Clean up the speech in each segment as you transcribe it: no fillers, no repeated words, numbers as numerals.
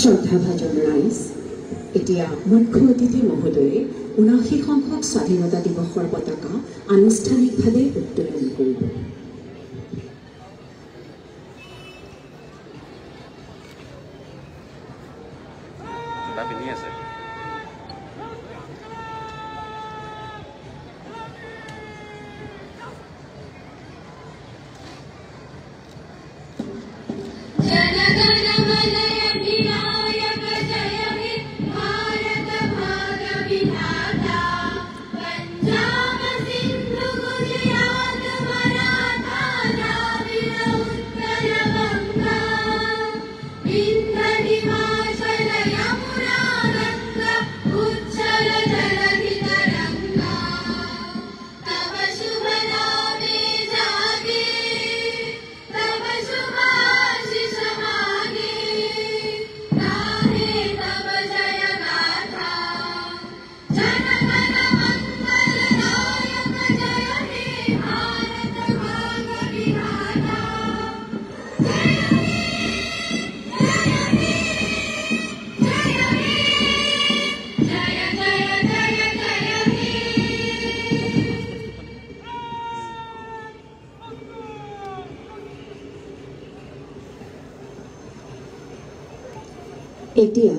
শ্ৰদ্ধাভাজন ৰাইজ, এতিয়া মুখ্য অতিথি মহোদয়ে ৭৯ সংখ্যক স্বাধীনতা দিৱসৰ পতাকা আনুষ্ঠানিকভাৱে উত্তোলন কৰিব। এতিয়া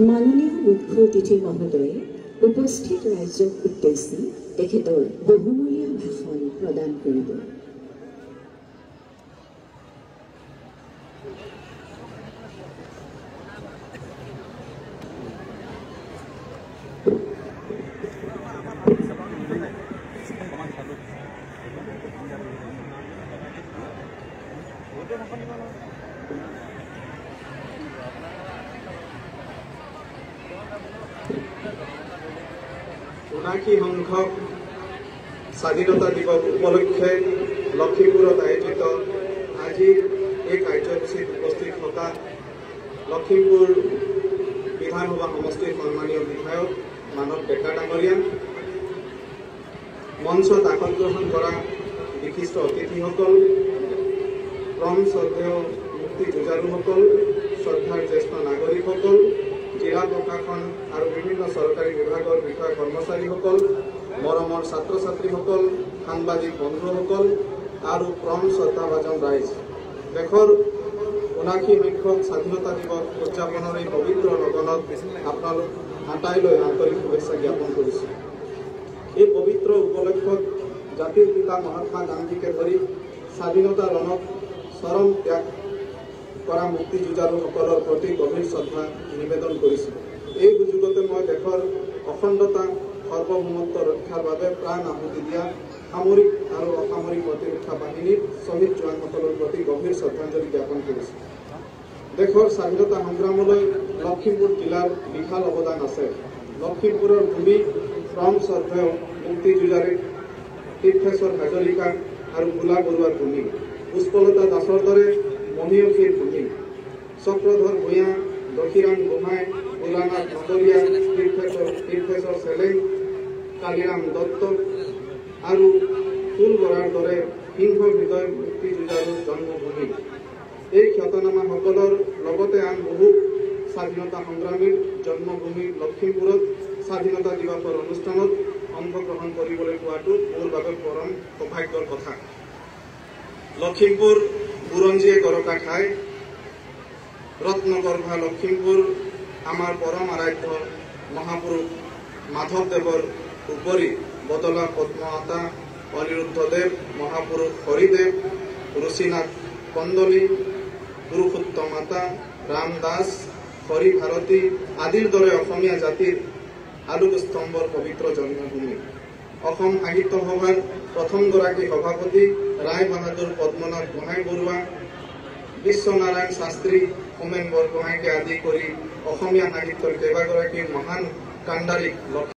মাননীয় মুখ্য অতিথি মহোদয়ে উপস্থিত ৰাইজক উদ্দেশ্যি তেখেতৰ বহুমূলীয়া ভাষণ প্ৰদান কৰিব। সংখ্যক স্বাধীনতা দিৱস উপলক্ষে লখিমপুৰত আয়োজিত আজিৰ এই কাৰ্যসূচীত উপস্থিত থকা লখিমপুৰ বিধানসভা সমষ্টিৰ সন্মানীয় বিধায়ক মানৱ ডেকা ডাঙৰীয়া, মঞ্চত আসন গ্ৰহণ কৰা বিশিষ্ট অতিথিসকল, ক্ৰম শ্ৰদ্ধেয় মুক্তি যুঁজাৰুসকল, শ্ৰদ্ধাৰ জ্যেষ্ঠ নাগৰিকসকল, জিলা প্ৰশাসন আৰু বিভিন্ন চৰকাৰী বিভাগৰ বিষয়া কৰ্মচাৰীসকল, মৰমৰ ছাত্ৰ ছাত্ৰীসকল, সাংবাদিক বন্ধুসকল আৰু ক্ৰম শ্ৰদ্ধাভাজন ৰাইজ, দেশৰ ৭৯ সংখ্যক স্বাধীনতা দিৱস উদযাপনৰ এই পবিত্ৰ লগনত আপোনালোক আটাইলৈ আন্তৰিক শুভেচ্ছা জ্ঞাপন কৰিছোঁ। এই পবিত্ৰ উপলক্ষত জাতিৰ পিতা মহাত্মা গান্ধীকে ধৰি স্বাধীনতা ৰণত চৰম ত্যাগ কৰা মুক্তি যুঁজাৰুসকলৰ প্ৰতি গভীৰ শ্ৰদ্ধা নিবেদন কৰিছোঁ। এই সুযোগতে মই দেশৰ অখণ্ডতা সাৰ্বভৌমত্ব ৰক্ষাৰ বাবে প্ৰাণ আহুতি দিয়া সামৰিক আৰু অসামৰিক প্ৰতিৰক্ষা বাহিনীৰ শ্বহীদ জোৱানসকলৰ প্ৰতি গভীৰ শ্ৰদ্ধাঞ্জলি জ্ঞাপন কৰিছোঁ। দেশৰ স্বাধীনতা সংগ্ৰামলৈ লখিমপুৰ জিলাৰ বিশাল অৱদান আছে। লখিমপুৰৰ ভূমি ক্ৰম শ্ৰদ্ধেয় মুক্তি যুঁজাৰী তীৰ্থেশ্বৰ হাজৰিকা আৰু ভোলা বৰুৱাৰ ভূমি, পুষ্পলতা দাসৰ দৰে মহীয়সীৰ ভূমি, চক্ৰধৰ ভূঞা, দক্ষিৰাম গোহাঁই, ভোলানাথ নগৰীয়া, তীৰ্থেশ্বৰ চেলেং, কালিৰাম দত্ত আৰু ফুল বৰাৰ দৰে সিংহ হৃদয় মুক্তি যুঁজাৰুৰ জন্মভূমি। এই খ্যাতনামাসকলৰ লগতে আন বহু স্বাধীনতা সংগ্ৰামীৰ জন্মভূমি লখিমপুৰত স্বাধীনতা দিৱসৰ অনুষ্ঠানত অংশগ্ৰহণ কৰিবলৈ পোৱাটো মোৰ বাবে পৰম সৌভাগ্যৰ কথা। লখিমপুৰ বুৰঞ্জীয়ে গৰকা ঠাই, ৰত্নগৰ্ভা লখিমপুৰ আমাৰ পৰম আৰাধ্য মহাপুৰুষ মাধৱদেৱৰ উপৰি বদলা পদ্মমাতা, অনিৰুদ্ধদেৱ, মহাপুৰুষ হৰিদেৱ, ৰুচিনাথ কন্দলী, পুৰুষোত্তম মাতা, ৰাম দাস, হৰি ভাৰতী আদিৰ দৰে অসমীয়া জাতিৰ আলোকস্তম্ভৰ পবিত্ৰ জন্মভূমি। অসম সাহিত্য সভাৰ প্ৰথমগৰাকী সভাপতি ৰায় বাহাদুৰ পদ্মনাথ গোহাঁই বৰুৱা, বিশ্বনাৰায়ণ শাস্ত্ৰী, হোমেন বৰগোহাঁইকে আদি কৰি অসমীয়া সাহিত্যৰ কেইবাগৰাকী মহান কাণ্ডাৰীক